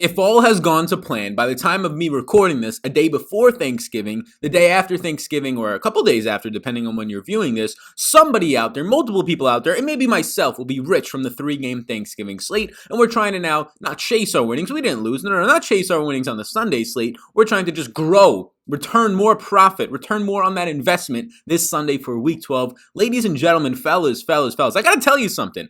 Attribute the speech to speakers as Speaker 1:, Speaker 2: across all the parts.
Speaker 1: If all has gone to plan, by the time of me recording this, a day before Thanksgiving, the day after Thanksgiving, or a couple days after, depending on when you're viewing this, somebody out there, multiple people out there, and maybe myself will be rich from the 3-game Thanksgiving slate, and we're trying to now not chase our winnings. We didn't lose. No, not chase our winnings on the Sunday slate. We're trying to just grow, return more profit, return more on that investment this Sunday for week 12. Ladies and gentlemen, fellas, I gotta tell you something.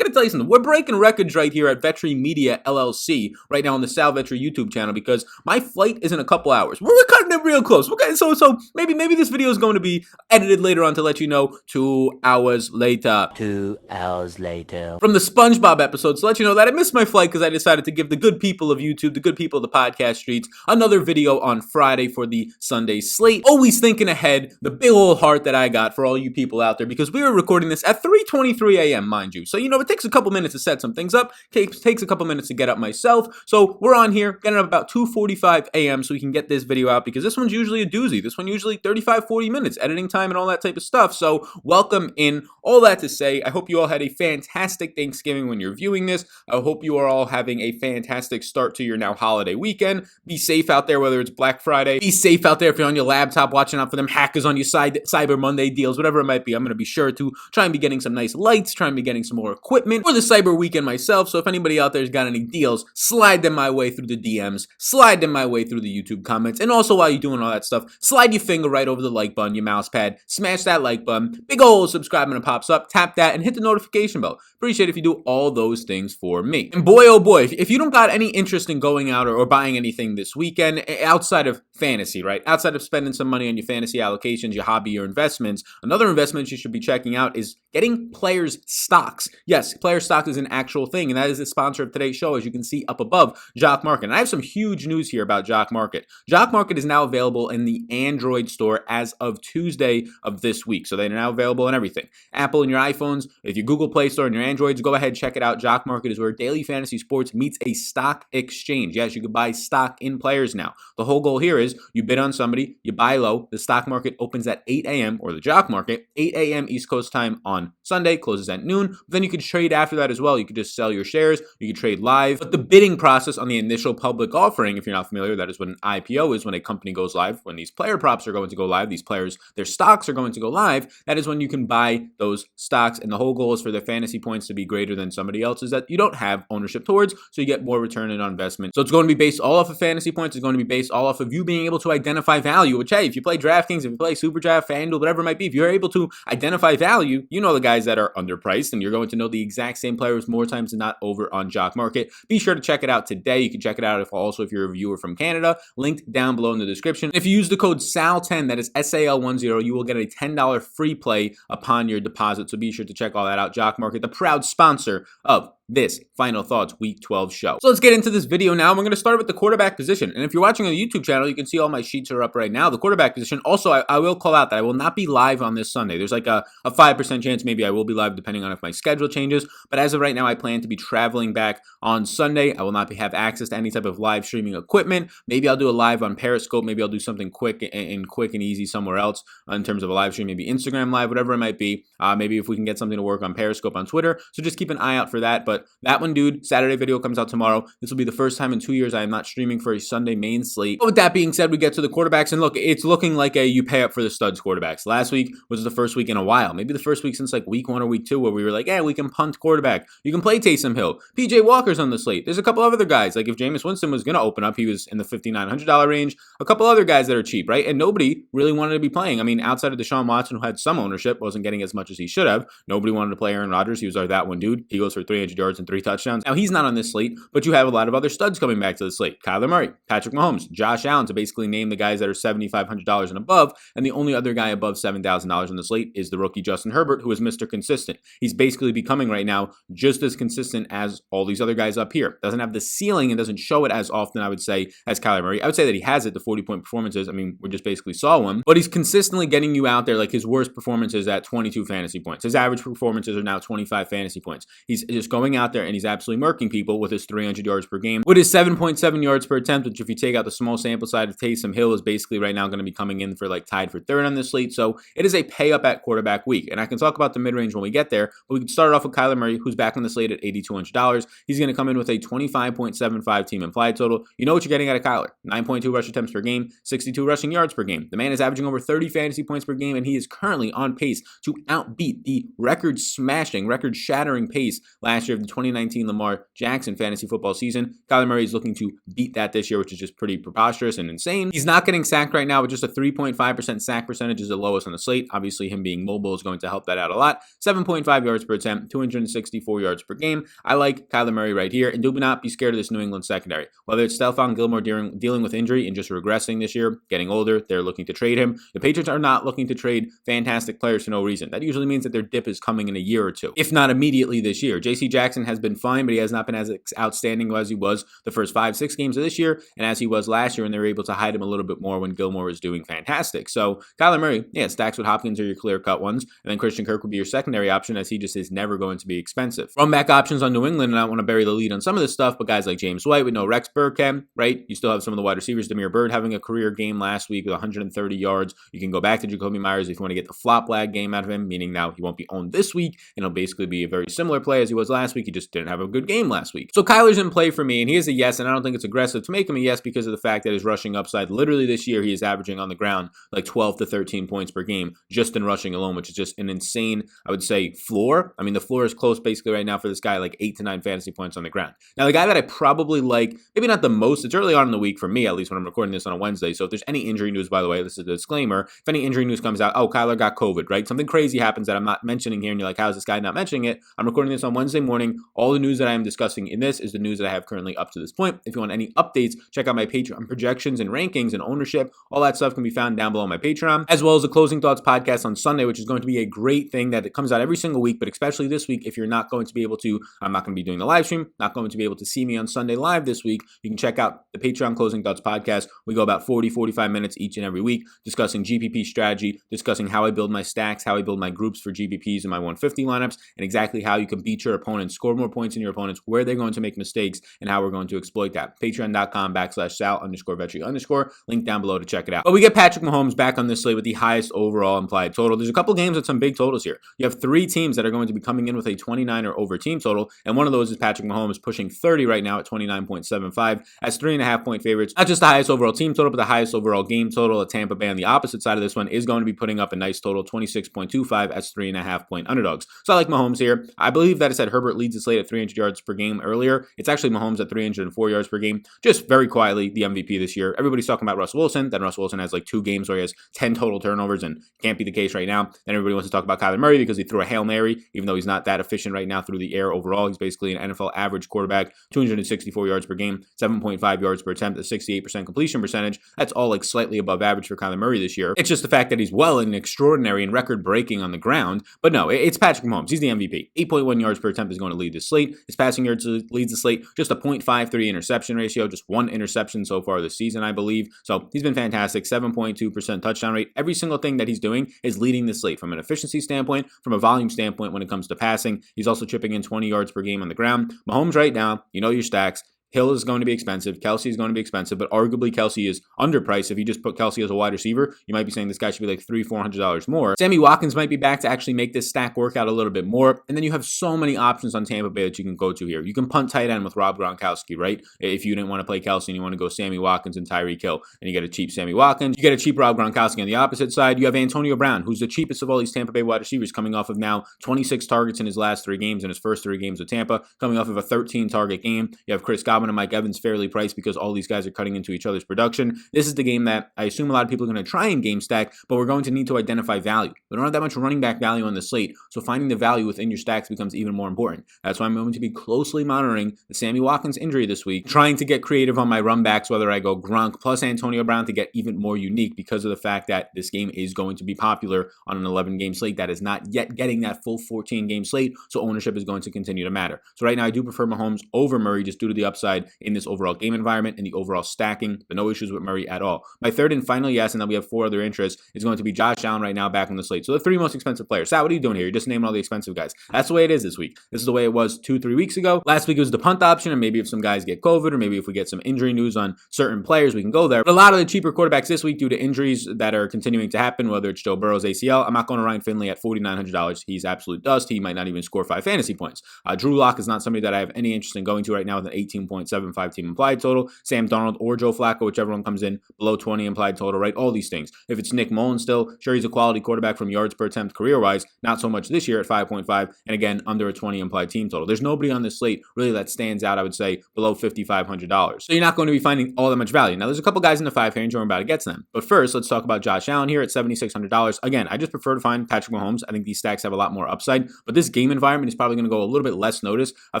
Speaker 1: We're breaking records right here at Vetri Media LLC right now on the Sal Vetri YouTube channel because my flight is in a couple hours. We're cutting it real close. Okay, so maybe this video is going to be edited later on to let you know 2 hours later.
Speaker 2: 2 hours later.
Speaker 1: From the SpongeBob episode to let you know that I missed my flight because I decided to give the good people of YouTube, the good people of the podcast streets, another video on Friday for the Sunday slate. Always thinking ahead, the big old heart that I got for all you people out there because we were recording this at 3:23 a.m., mind you. So, it takes a couple minutes to set some things up. Takes a couple minutes to get up myself. So we're on here, getting up about 2:45 a.m. so we can get this video out because this one's usually a doozy. This one usually 35, 40 minutes, editing time and all that type of stuff. So welcome in. All that to say, I hope you all had a fantastic Thanksgiving when you're viewing this. I hope you are all having a fantastic start to your now holiday weekend. Be safe out there, whether it's Black Friday. Be safe out there if you're on your laptop watching out for them hackers on your Cyber Monday deals, whatever it might be. I'm going to be sure to try and be getting some nice lights, try and be getting some more equipment for the Cyber weekend myself. So if anybody out there's got any deals, slide them my way through the DMs, slide them my way through the YouTube comments. And also while you're doing all that stuff, slide your finger right over the like button, your mouse pad, smash that like button, big old subscribe button pops up, tap that and hit the notification bell. Appreciate it if you do all those things for me. And boy, oh boy, if you don't got any interest in going out or buying anything this weekend outside of fantasy, right? Outside of spending some money on your fantasy allocations, your hobby, your investments, another investment you should be checking out is getting players' stocks. Yes, player stocks is an actual thing, and that is the sponsor of today's show, as you can see up above, Jock Market. And I have some huge news here about Jock Market. Jock Market is now available in the Android store as of Tuesday of this week. So they're now available on everything. Apple and your iPhones, if you Google Play Store and your Androids, go ahead, check it out. Jock Market is where daily fantasy sports meets a stock exchange. Yes, you can buy stock in players now. The whole goal here is you bid on somebody, you buy low, the stock market opens at 8 a.m. or the Jock Market, 8 a.m. East Coast time on Sunday, closes at noon. But then you could trade after that as well. You could just sell your shares, you could trade live. But the bidding process on the initial public offering, if you're not familiar, that is what an IPO is, when a company goes live, when these player props are going to go live, these players, their stocks are going to go live. That is when you can buy those stocks. And the whole goal is for their fantasy points to be greater than somebody else's that you don't have ownership towards, so you get more return on investment. So it's going to be based all off of fantasy points. It's going to be based all off of you being able to identify value, which, hey, if you play DraftKings, if you play SuperDraft, FanDuel, whatever it might be, if you're able to identify value, you know the guys that are underpriced, and you're going to know the exact same players more times than not over on Jock Market. Be sure to check it out today. You can check it out if you're a viewer from Canada, linked down below in the description. If you use the code SAL10, that is SAL10, you will get a $10 free play upon your deposit. So be sure to check all that out. Jock Market, the proud sponsor of this Final Thoughts Week 12 show. So let's get into this video now. We're going to start with the quarterback position. And if you're watching on the YouTube channel, you can see all my sheets are up right now. The quarterback position. Also, I will call out that I will not be live on this Sunday. There's like a 5% chance maybe I will be live depending on if my schedule changes. But as of right now, I plan to be traveling back on Sunday. I will not have access to any type of live streaming equipment. Maybe I'll do a live on Periscope. Maybe I'll do something quick and easy somewhere else in terms of a live stream. Maybe Instagram Live, whatever it might be. Maybe if we can get something to work on Periscope on Twitter. So just keep an eye out for that. But that one, dude, Saturday video comes out tomorrow. This will be the first time in 2 years I am not streaming for a Sunday main slate. But with that being said, we get to the quarterbacks, and look, it's looking like you pay up for the studs quarterbacks. Last week was the first week in a while, maybe the first week since like week 1 or week 2, where we were like, yeah, we can punt quarterback. You can play Taysom Hill. PJ Walker's on the slate. There's a couple other guys, like if Jameis Winston was going to open up, he was in the $5,900 range. A couple other guys that are cheap, right? And nobody really wanted to be playing. I mean, outside of Deshaun Watson, who had some ownership, wasn't getting as much as he should have. Nobody wanted to play Aaron Rodgers. He was our that one dude. He goes for 300 yards and 3 touchdowns. Now, he's not on this slate, but you have a lot of other studs coming back to the slate. Kylie Murray, Patrick Mahomes, Josh Allen, to basically name the guys that are $7,500 and above. And the only other guy above $7,000 on the slate is the rookie Justin Herbert, who is Mr. Consistent. He's basically becoming right now just as consistent as all these other guys up here. Doesn't have the ceiling and doesn't show it as often, I would say, as Kylie Murray. I would say that he has it, the 40-point performances. I mean, we just basically saw one, but he's consistently getting you out there. Like his worst performance is at 22 fantasy points. His average performances are now 25 fantasy points. He's just going going out there and he's absolutely murking people with his 300 yards per game, with his 7.7 yards per attempt, which if you take out the small sample side of Taysom Hill is basically right now going to be coming in for like tied for third on this slate. So it is a pay up at quarterback week. And I can talk about the mid-range when we get there, but we can start off with Kylie Murray, who's back on the slate at $8,200. He's going to come in with a 25.75 team implied total. You know what you're getting out of Kyler. 9.2 rush attempts per game, 62 rushing yards per game. The man is averaging over 30 fantasy points per game, and he is currently on pace to outbeat the record-smashing, record-shattering pace last year of the 2019 Lamar Jackson fantasy football season. Kyler Murray is looking to beat that this year, which is just pretty preposterous and insane. He's not getting sacked right now, with just a 3.5% sack percentage is the lowest on the slate. Obviously, him being mobile is going to help that out a lot. 7.5 yards per attempt, 264 yards per game. I like Kyler Murray right here, and do not be scared of this New England secondary. Whether it's Stephon Gilmore dealing with injury and just regressing this year, getting older, they're looking to trade him. The Patriots are not looking to trade fantastic players for no reason. That usually means that their dip is coming in a year or two, if not immediately this year. J.C. Jackson has been fine, but he has not been as outstanding as he was the first 5-6 games of this year, and as he was last year, and they were able to hide him a little bit more when Gilmore was doing fantastic. So Kyler Murray, stacks with Hopkins are your clear-cut ones, and then Christian Kirk would be your secondary option, as he just is never going to be expensive. Run back options on New England, and I don't want to bury the lead on some of this stuff, but guys like James White with no Rex Burkhead, right? You still have some of the wide receivers. Damiere Byrd having a career game last week with 130 yards. You can go back to Jacoby Myers if you want to get the flop lag game out of him, meaning now he won't be owned this week, and he'll basically be a very similar play as he was last week. He just didn't have a good game last week. So Kyler's in play for me, and he is a yes, and I don't think it's aggressive to make him a yes because of the fact that his rushing upside, literally this year, he is averaging on the ground like 12 to 13 points per game just in rushing alone, which is just an insane, I would say, floor. I mean, the floor is close basically right now for this guy, like 8 to 9 fantasy points on the ground. Now, the guy that I probably like, maybe not the most, it's early on in the week for me, at least when I'm recording this on a Wednesday. So if there's any injury news, by the way, this is a disclaimer. If any injury news comes out, oh, Kyler got COVID, right? Something crazy happens that I'm not mentioning here, and you're like, how is this guy not mentioning it? I'm recording this on Wednesday morning. All the news that I am discussing in this is the news that I have currently up to this point. If you want any updates, check out my Patreon projections and rankings and ownership. All that stuff can be found down below on my Patreon, as well as the Closing Thoughts podcast on Sunday, which is going to be a great thing that it comes out every single week, but especially this week, if you're not going to be able to, I'm not going to be doing the live stream, not going to be able to see me on Sunday live this week, you can check out the Patreon Closing Thoughts podcast. We go about 40-45 minutes each and every week discussing GPP strategy, discussing how I build my stacks, how I build my groups for GPPs and my 150 lineups, and exactly how you can beat your opponents, score more points than your opponents, where they're going to make mistakes, and how we're going to exploit that. Patreon.com/Sal_Vetri_. Link down below to check it out. But we get Patrick Mahomes back on this slate with the highest overall implied total. There's a couple games with some big totals here. You have 3 teams that are going to be coming in with a 29 or over team total, and one of those is Patrick Mahomes pushing 30 right now at 29.75 as 3.5 point favorites. Not just the highest overall team total, but the highest overall game total at Tampa Bay on the opposite side of this one is going to be putting up a nice total, 26.25 as 3.5 point underdogs. So I like Mahomes here. I believe that I said Herbert leads the slate at 300 yards per game earlier. It's actually Mahomes at 304 yards per game. Just very quietly the MVP this year. Everybody's talking about Russell Wilson. Then Russell Wilson has like 2 games where he has 10 total turnovers, and can't be the case right now. Then everybody wants to talk about Kylie Murray because he threw a Hail Mary, even though he's not that efficient right now through the air overall. He's basically an NFL average quarterback, 264 yards per game, 7.5 yards per attempt, a 68% completion percentage. That's all like slightly above average for Kylie Murray this year. It's just the fact that he's well and extraordinary and record-breaking on the ground. But no, it's Patrick Mahomes. He's the MVP. 8.1 yards per attempt is going to lead this slate. His passing yards leads the slate. Just a 0.53 interception ratio, just 1 interception so far this season, I believe. So he's been fantastic. 7.2% touchdown rate. Every single thing that he's doing is leading the slate from an efficiency standpoint, from a volume standpoint when it comes to passing. He's also chipping in 20 yards per game on the ground. Mahomes right now, you know your stacks. Hill is going to be expensive. Kelsey is going to be expensive, but arguably Kelsey is underpriced. If you just put Kelsey as a wide receiver, you might be saying this guy should be like $300-$400 more. Sammy Watkins might be back to actually make this stack work out a little bit more. And then you have so many options on Tampa Bay that you can go to here. You can punt tight end with Rob Gronkowski, right? If you didn't want to play Kelsey and you want to go Sammy Watkins and Tyreek Hill, and you get a cheap Sammy Watkins, you get a cheap Rob Gronkowski on the opposite side. You have Antonio Brown, who's the cheapest of all these Tampa Bay wide receivers, coming off of now 26 targets in his last 3 games, in his first 3 games with Tampa, coming off of a 13 target game. You have Chris Goblin and Mike Evans fairly priced because all these guys are cutting into each other's production. This is the game that I assume a lot of people are going to try and game stack, but we're going to need to identify value. We don't have that much running back value on the slate, so finding the value within your stacks becomes even more important. That's why I'm going to be closely monitoring the Sammy Watkins injury this week, trying to get creative on my run backs, whether I go Gronk plus Antonio Brown to get even more unique because of the fact that this game is going to be popular on an 11-game slate that is not yet getting that full 14-game slate, so ownership is going to continue to matter. So right now I do prefer Mahomes over Murray just due to the upside upside in this overall game environment and the overall stacking, but no issues with Murray at all. My third and final yes, and then we have 4 other interests, is going to be Josh Allen right now back on the slate. So the 3 most expensive players. Sal, what are you doing here? You're just naming all the expensive guys. That's the way it is this week. This is the way it was 2-3 weeks ago. Last week it was the punt option, and maybe if some guys get COVID, or maybe if we get some injury news on certain players, we can go there. But a lot of the cheaper quarterbacks this week due to injuries that are continuing to happen, whether it's Joe Burrow's ACL, I'm not going to Ryan Finley at $4,900. He's absolute dust. He might not even score 5 fantasy points. Drew Lock is not somebody that I have any interest in going to right now with an 18.75 team implied total. Sam Darnold or Joe Flacco, whichever one comes in below 20 implied total, right? All these things. If it's Nick Mullins still, sure, he's a quality quarterback from yards per attempt career-wise, not so much this year at 5.5, and again, under a 20 implied team total. There's nobody on this slate really that stands out, I would say, below $5,500. So you're not going to be finding all that much value. Now, there's a couple guys in the 5 range, and we're about to get to them. But first, let's talk about Josh Allen here at $7,600. Again, I just prefer to find Patrick Mahomes. I think these stacks have a lot more upside, but this game environment is probably going to go a little bit less noticed. A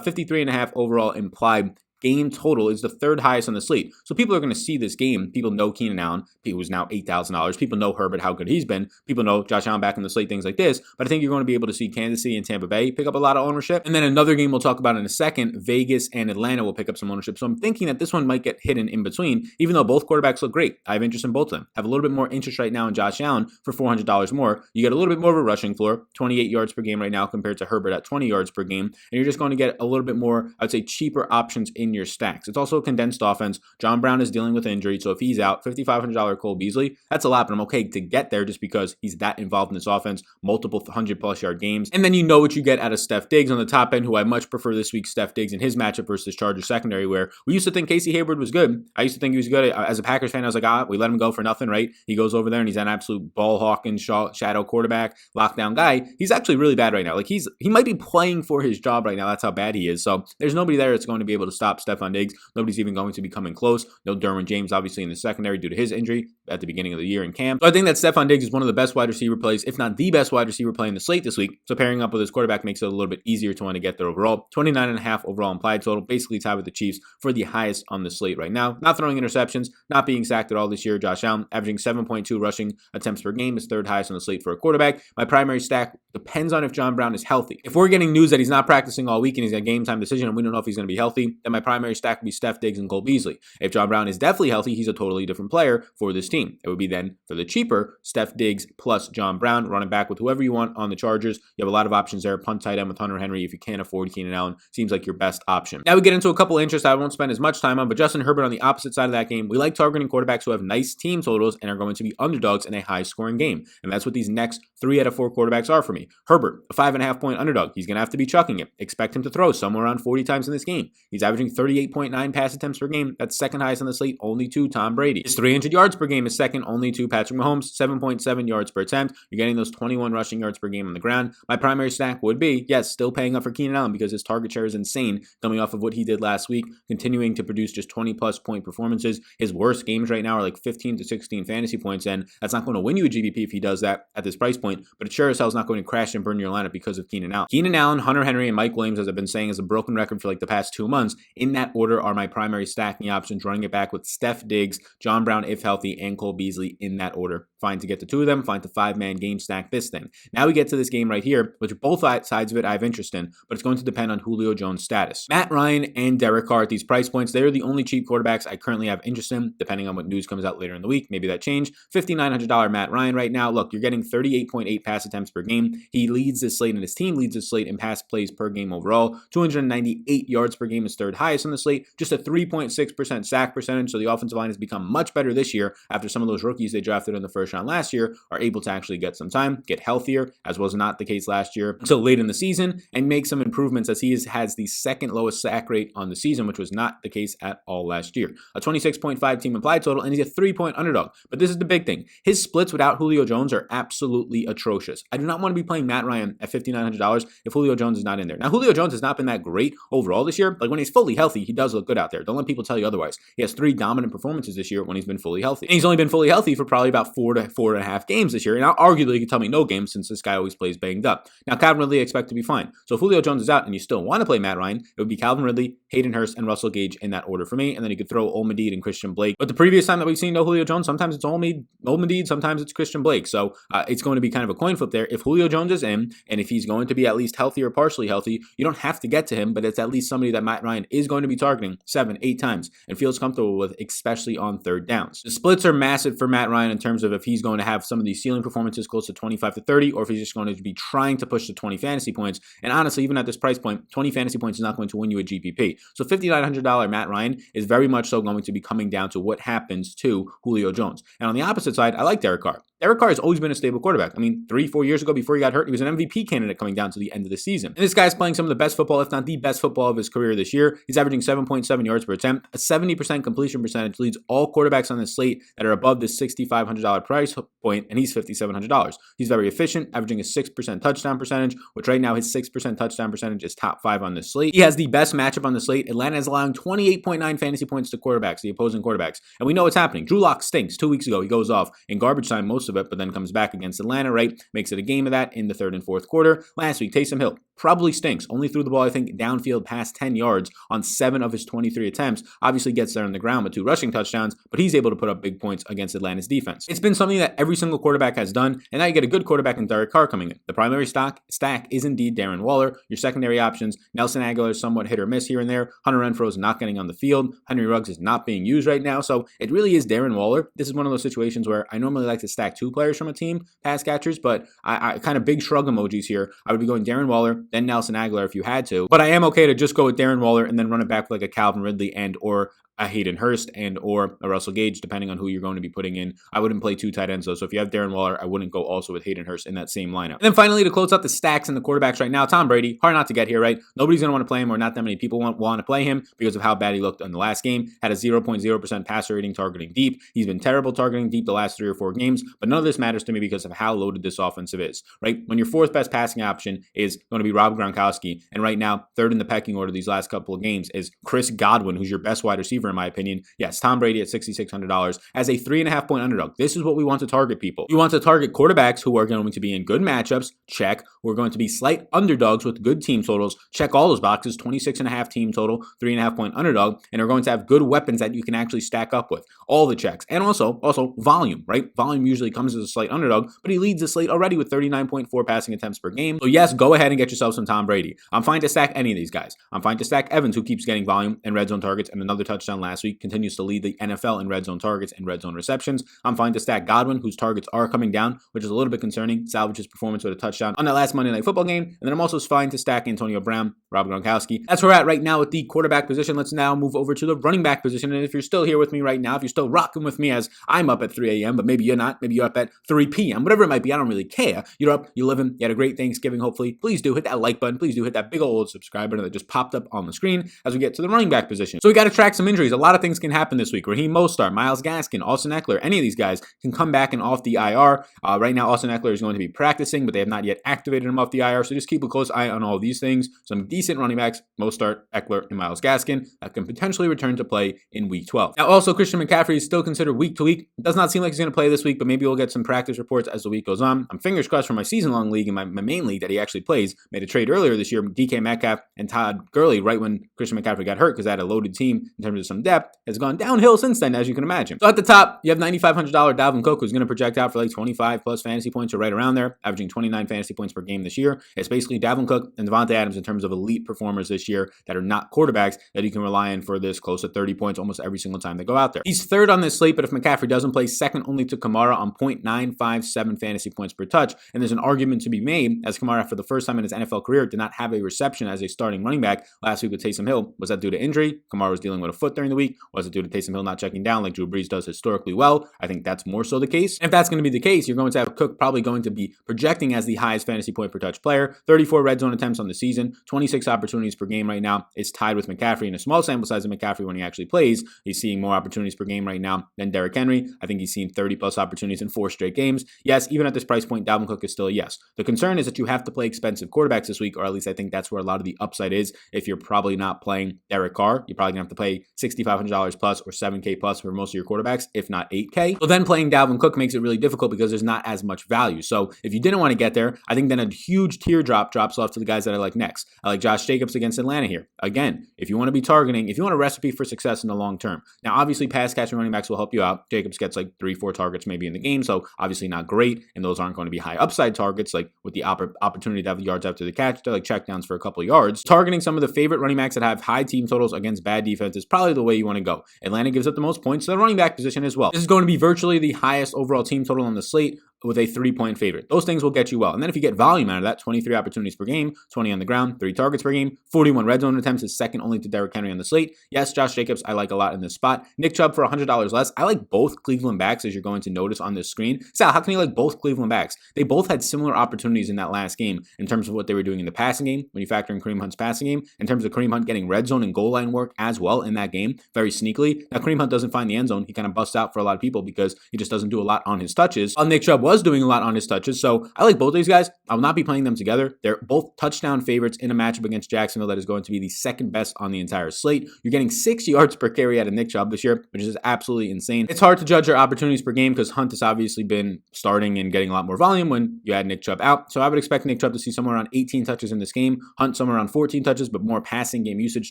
Speaker 1: 53.5 overall implied game total is the 3rd highest on the slate. So people are going to see this game. People know Keenan Allen, who's now $8,000. People know Herbert, how good he's been. People know Josh Allen back in the slate, things like this. But I think you're going to be able to see Kansas City and Tampa Bay pick up a lot of ownership. And then another game we'll talk about in a second, Vegas and Atlanta will pick up some ownership. So I'm thinking that this one might get hidden in between, even though both quarterbacks look great. I have interest in both of them. I have a little bit more interest right now in Josh Allen for $400 more. You get a little bit more of a rushing floor, 28 yards per game right now compared to Herbert at 20 yards per game. And you're just going to get a little bit more, I'd say, cheaper options in your stacks. It's also a condensed offense. John Brown is dealing with injury, so if he's out, $5,500 Cole Beasley, that's a lot, but I'm okay to get there just because he's that involved in this offense, multiple 100-plus yard games. And then you know what you get out of Steph Diggs on the top end, who I much prefer this week, Steph Diggs in his matchup versus Chargers secondary, where we used to think Casey Hayward was good. I used to think he was good. As a Packers fan, I was like, we let him go for nothing, right? He goes over there and he's an absolute ball hawking shadow quarterback, lockdown guy. He's actually really bad right now. Like he might be playing for his job right now. That's how bad he is. So there's nobody there that's going to be able to stop Stephon Diggs. Nobody's even going to be coming close. No Derwin James, obviously, in the secondary due to his injury at the beginning of the year in camp. So I think that Stephon Diggs is one of the best wide receiver plays, if not the best wide receiver play in the slate this week. So pairing up with his quarterback makes it a little bit easier to want to get there overall. 29.5 overall implied total, basically tied with the Chiefs for the highest on the slate right now. Not throwing interceptions, not being sacked at all this year. Josh Allen averaging 7.2 rushing attempts per game is 3rd highest on the slate for a quarterback. My primary stack depends on if John Brown is healthy. If we're getting news that he's not practicing all week and he's got a game time decision and we don't know if he's going to be healthy, then my primary stack would be Steph Diggs and Cole Beasley. If John Brown is definitely healthy, he's a totally different player for this team. It would be then for the cheaper Steph Diggs plus John Brown, running back with whoever you want on the Chargers. You have a lot of options there. Punt tight end with Hunter Henry if you can't afford Keenan Allen seems like your best option. Now we get into a couple interests I won't spend as much time on, but Justin Herbert on the opposite side of that game. We like targeting quarterbacks who have nice team totals and are going to be underdogs in a high-scoring game, and that's what these next 3 out of 4 quarterbacks are for me. Herbert, a 5.5-point underdog. He's going to have to be chucking it. Expect him to throw somewhere around 40 times in this game. He's averaging 38.9 pass attempts per game. That's 2nd highest on the slate, only to Tom Brady. His 300 yards per game is 2nd only to Patrick Mahomes, 7.7 yards per attempt. You're getting those 21 rushing yards per game on the ground. My primary stack would be, yes, still paying up for Keenan Allen because his target share is insane coming off of what he did last week, continuing to produce just 20-plus point performances. His worst games right now are like 15 to 16 fantasy points, and that's not going to win you a GPP if he does that at this price point, but it sure as hell is not going to crash and burn your lineup because of Keenan Allen. Keenan Allen, Hunter Henry, and Mike Williams, as I've been saying, is a broken record for like the past 2 months. In that order are my primary stacking options, running it back with Steph Diggs, John Brown if healthy, and Cole Beasley in that order. Fine to get the 2 of them, fine to 5-man game stack this thing. Now we get to this game right here, which both sides of it I have interest in, but it's going to depend on Julio Jones' status. Matt Ryan and Derek Carr at these price points, they're the only cheap quarterbacks I currently have interest in, depending on what news comes out later in the week. Maybe that changed. $5,900 Matt Ryan right now. Look, you're getting 38.8 pass attempts per game. He leads this slate, and his team leads this slate in pass plays per game overall. 298 yards per game is 3rd highest on the slate. Just a 3.6% sack percentage, so the offensive line has become much better this year after some of those rookies they drafted in the first round last year are able to actually get some time, get healthier, as was not the case last year until late in the season, and make some improvements as he has the 2nd lowest sack rate on the season, which was not the case at all last year. A 26.5 team implied total, and he's a 3-point underdog. But this is the big thing. His splits without Julio Jones are absolutely atrocious. I do not want to be playing Matt Ryan at $5,900 if Julio Jones is not in there. Now, Julio Jones has not been that great overall this year. Like when he's fully healthy, he does look good out there. Don't let people tell you otherwise. He has 3 dominant performances this year when he's been fully healthy. And he's only been fully healthy for probably about 4 to 4.5 games this year. And now arguably you can tell me no games since this guy always plays banged up. Now, Calvin Ridley I expect to be fine. So if Julio Jones is out and you still want to play Matt Ryan, it would be Calvin Ridley, Haydenhurst, and Russell Gage in that order for me. And then you could throw Olmedid and Christian Blake. But the previous time that we've seen no Julio Jones, sometimes it's Olmedid, sometimes it's Christian Blake. So it's going to be kind of a coin flip there. If Julio Jones is in, and if he's going to be at least healthy or partially healthy, you don't have to get to him, but it's at least somebody that Matt Ryan is going going to be targeting 7, 8 times and feels comfortable with, especially on third downs. The splits are massive for Matt Ryan in terms of if he's going to have some of these ceiling performances close to 25 to 30, or if he's just going to be trying to push to 20 fantasy points. And honestly, even at this price point, 20 fantasy points is not going to win you a GPP. So $5,900 Matt Ryan is very much so going to be coming down to what happens to Julio Jones. And on the opposite side, I like Derek Carr. Derek Carr has always been a stable quarterback. I mean, 3-4 years ago before he got hurt, he was an MVP candidate coming down to the end of the season. And this guy's playing some of the best football, if not the best football of his career this year. He's averaging 7.7 yards per attempt. A 70% completion percentage leads all quarterbacks on the slate that are above the $6,500 price point, and he's $5,700. He's very efficient, averaging a 6% touchdown percentage, which right now his 6% touchdown percentage is top 5 on the slate. He has the best matchup on the slate. Atlanta is allowing 28.9 fantasy points to quarterbacks, the opposing quarterbacks. And we know what's happening. Drew Lock stinks. 2 weeks ago, he goes off in garbage time most of it, but then comes back against Atlanta, right? Makes it a game of that in the third and fourth quarter. Last week, Taysom Hill probably stinks. Only threw the ball, I think, downfield past 10 yards on 7 of his 23 attempts. Obviously gets there on the ground with 2 rushing touchdowns, but he's able to put up big points against Atlanta's defense. It's been something that every single quarterback has done, and now you get a good quarterback in Derek Carr coming in. The primary stack is indeed Darren Waller. Your secondary options, Nelson Aguilar is somewhat hit or miss here and there. Hunter Renfrow is not getting on the field. Henry Ruggs is not being used right now, so it really is Darren Waller. This is one of those situations where I normally like to stack 2 players from a team, pass catchers, but I kind of big shrug emojis here. I would be going Darren Waller, then Nelson Aguilar if you had to, but I am okay to just go with Darren Waller and then run it back with like a Calvin Ridley and or a Haydenhurst and or a Russell Gage, depending on who you're going to be putting in. I wouldn't play 2 tight ends though, so if you have Darren Waller, I wouldn't go also with Haydenhurst in that same lineup. And then finally, to close out the stacks and the quarterbacks right now, Tom Brady, hard not to get here, right? Nobody's going to want to play him, or not that many people want to play him because of how bad he looked in the last game. Had a 0.0% passer rating targeting deep. He's been terrible targeting deep the last 3 or 4 games, but none of this matters to me because of how loaded this offensive is, right? When your 4th best passing option is going to be Rob Gronkowski, and right now, 3rd in the pecking order these last couple of games is Chris Godwin, who's your best wide receiver in my opinion. Yes, Tom Brady at $6,600 as a 3.5 point underdog. This is what we want to target, people. You want to target quarterbacks who are going to be in good matchups, check. We're going to be slight underdogs with good team totals, check all those boxes, 26.5 team total, 3.5 point underdog, and are going to have good weapons that you can actually stack up with. All the checks. And also volume, right? Volume usually comes as a slight underdog, but he leads the slate already with 39.4 passing attempts per game. So yes, go ahead and get yourself some Tom Brady. I'm fine to stack any of these guys. I'm fine to stack Evans, who keeps getting volume and red zone targets and another touchdown last week, continues to lead the NFL in red zone targets and red zone receptions. I'm fine to stack Godwin, whose targets are coming down, which is a little bit concerning. Salvage's performance with a touchdown on that last Monday Night Football game. And then I'm also fine to stack Antonio Brown, Rob Gronkowski. That's where we're at right now with the quarterback position. Let's now move over to the running back position. And if you're still here with me right now, if you're still rocking with me as I'm up at 3 a.m., but maybe you're not, maybe you're up at 3 p.m., whatever it might be, I don't really care. You're up, you're living, you had a great Thanksgiving, hopefully. Please do hit that like button. Please do hit that big old subscribe button that just popped up on the screen as we get to the running back position. So we got to track some injuries. A lot of things can happen this week. Raheem Mostert, Myles Gaskin, Austin Eckler, any of these guys can come back and off the IR. Right now, Austin Eckler is going to be practicing, but they have not yet activated him off the IR, so just keep a close eye on all these things. Some decent running backs, Mostert, Eckler, and Myles Gaskin, that can potentially return to play in Week 12. Now, also, Christian McCaffrey is still considered week to week. It does not seem like he's going to play this week, but maybe we'll get some practice reports as the week goes on. I'm fingers crossed for my season-long league and my main league that he actually plays. Made a trade earlier this year, DK Metcalf and Todd Gurley, right when Christian McCaffrey got hurt because they had a loaded team in terms of some depth, has gone downhill since then, as you can imagine. So at the top, you have $9,500 Dalvin Cook, who's going to project out for like 25 plus fantasy points or right around there, averaging 29 fantasy points per game this year. It's basically Dalvin Cook and Devontae Adams in terms of elite performers this year that are not quarterbacks that you can rely on for this close to 30 points almost every single time they go out there. He's 3rd on this slate, but if McCaffrey doesn't play, 2nd only to Kamara on 0.957 fantasy points per touch. And there's an argument to be made as Kamara, for the first time in his NFL career, did not have a reception as a starting running back last week with Taysom Hill. Was that due to injury? Kamara was dealing with a foot during the week. Was it due to Taysom Hill not checking down like Drew Brees does historically well? I think that's more so the case. And if that's going to be the case, you're going to have Cook probably going to be projecting as the highest fantasy point per touch player. 34 red zone attempts on the season, 26 opportunities per game right now. It's tied with McCaffrey in a small sample size of McCaffrey when he actually plays. He's seeing more opportunities per game right now than Derrick Henry. I think he's seen 30 plus opportunities in 4 straight games. Yes, even at this price point, Dalvin Cook is still a yes. The concern is that you have to play expensive quarterbacks this week, or at least I think that's where a lot of the upside is. If you're probably not playing Derek Carr, you're probably going to have to pay $6,500 plus or $7K plus for most of your quarterbacks, if not $8K. So then playing Dalvin Cook makes it really difficult because there's not as much value. So if you didn't want to get there, I think then a huge teardrop drops off to the guys that I like next. I like Josh Jacobs against Atlanta here. Again, if you want to be targeting, if you want a recipe for success in the long term. Now, obviously, pass catching running backs will help you out. Jacobs gets like 3-4 targets maybe in the game, so obviously not great, and those aren't going to be high upside targets like with the opportunity to have yards after the catch. They're like checkdowns for a couple of yards. Targeting some of the favorite running backs that have high team totals against bad defense is probably the way you want to go. Atlanta gives up the most points to the running back position as well. This is going to be virtually the highest overall team total on the slate with a 3-point favorite. Those things will get you well. And then if you get volume out of that, 23 opportunities per game, 20 on the ground, 3 targets per game, 41 red zone attempts is second only to Derrick Henry on the slate. Yes, Josh Jacobs, I like a lot in this spot. Nick Chubb for $100 less. I like both Cleveland backs, as you're going to notice on this screen. Sal, how can you like both Cleveland backs? They both had similar opportunities in that last game in terms of what they were doing in the passing game, when you factor in Kareem Hunt's passing game, in terms of Kareem Hunt getting red zone and goal line work as well in that game, very sneakily. Now, Kareem Hunt doesn't find the end zone. He kind of busts out for a lot of people because he just doesn't do a lot on his touches. While Nick Chubb was doing a lot on his touches. So I like both of these guys. I will not be playing them together. They're both touchdown favorites in a matchup against Jacksonville that is going to be the second best on the entire slate. You're getting 6 yards per carry out of Nick Chubb this year, which is absolutely insane. It's hard to judge your opportunities per game because Hunt has obviously been starting and getting a lot more volume when you had Nick Chubb out. So I would expect Nick Chubb to see somewhere around 18 touches in this game, Hunt somewhere around 14 touches, but more passing game usage,